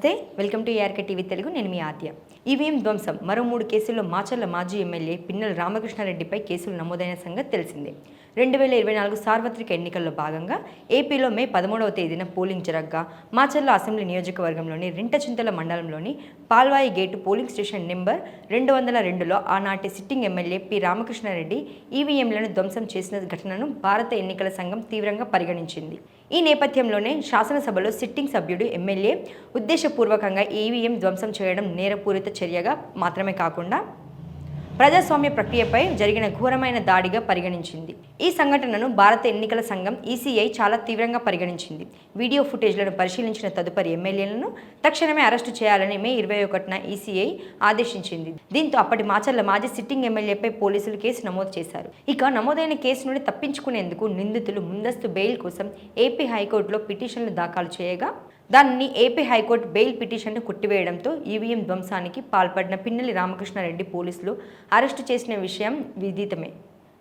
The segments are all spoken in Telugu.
నమస్తే, welcome to ARK TV Telugu. నేను మీ ఆద్య. ఈవీఎం ధ్వంసం మరో 3 కేసుల్లో మాచర్ల మాజీ ఎమ్మెల్యే పిన్నెల రామకృష్ణారెడ్డిపై కేసులు నమోదైన సంగతి తెలిసిందే. 2024 సార్వత్రిక ఎన్నికల్లో భాగంగా ఏపీలో మే 13వ తేదీన పోలింగ్ జరగగా మాచర్ల అసెంబ్లీ నియోజకవర్గంలోని రెంటచింతల మండలంలోని Palvai gate polling station number 202లో ఆనాటి సిట్టింగ్ ఎమ్మెల్యే పి రామకృష్ణారెడ్డి ఈవీఎంలను ధ్వంసం చేసిన ఘటనను భారత ఎన్నికల సంఘం తీవ్రంగా పరిగణించింది. ఈ నేపథ్యంలోనే శాసనసభలో సిట్టింగ్ సభ్యుడు ఎమ్మెల్యే ఉద్దేశపూర్వకంగా ఈవీఎం ధ్వంసం చేయడం నేరపూరిత చర్యగా మాత్రమే కాకుండా ప్రజాస్వామ్య ప్రక్రియపై జరిగిన ఘోరమైన దాడిగా పరిగణించింది. ఈ సంఘటనను భారత ఎన్నికల సంఘం ఈసీఐ చాలా తీవ్రంగా పరిగణించింది. వీడియో ఫుటేజ్లను పరిశీలించిన తదుపరి ఎమ్మెల్యేలను తక్షణమే అరెస్టు చేయాలని మే 21న ఈసీఐ ఆదేశించింది. దీంతో అప్పటి మాచర్ల మాజీ సిట్టింగ్ ఎమ్మెల్యేపై పోలీసులు కేసు నమోదు చేశారు. ఇక నమోదైన కేసు నుండి తప్పించుకునేందుకు నిందితులు ముందస్తు బెయిల్ కోసం ఏపీ హైకోర్టులో పిటిషన్లు దాఖలు చేయగా దానిని ఏపీ హైకోర్టు బెయిల్ పిటిషన్ను కొట్టివేయడంతో ఈవీఎం ధ్వంసానికి పాల్పడిన పిన్నెల రామకృష్ణారెడ్డి పోలీసులు అరెస్టు చేసిన విషయం విదితమే.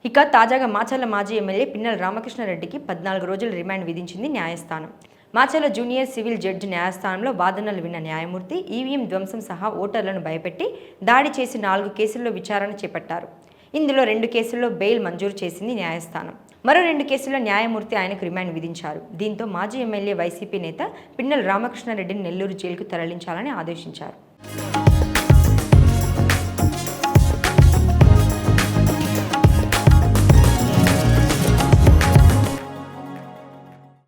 ఇక తాజాగా మాచర్ల మాజీ ఎమ్మెల్యే పిన్నెల రామకృష్ణారెడ్డికి 14 రోజుల రిమాండ్ విధించింది న్యాయస్థానం. మాచర్ల జూనియర్ సివిల్ జడ్జి న్యాయస్థానంలో వాదనలు విన్న న్యాయమూర్తి ఈవీఎం ధ్వంసం సహా ఓటర్లను భయపెట్టి దాడి చేసి 4 కేసుల్లో విచారణ చేపట్టారు. ఇందులో 2 కేసుల్లో బెయిల్ మంజూరు చేసింది న్యాయస్థానం. మరో 2 కేసుల్లో న్యాయమూర్తి ఆయనకు రిమాండ్ విధించారు. దీంతో మాజీ ఎమ్మెల్యే వైసీపీ నేత పిన్నెల రామకృష్ణారెడ్డిని నెల్లూరు జైలుకు తరలించాలని ఆదేశించారు.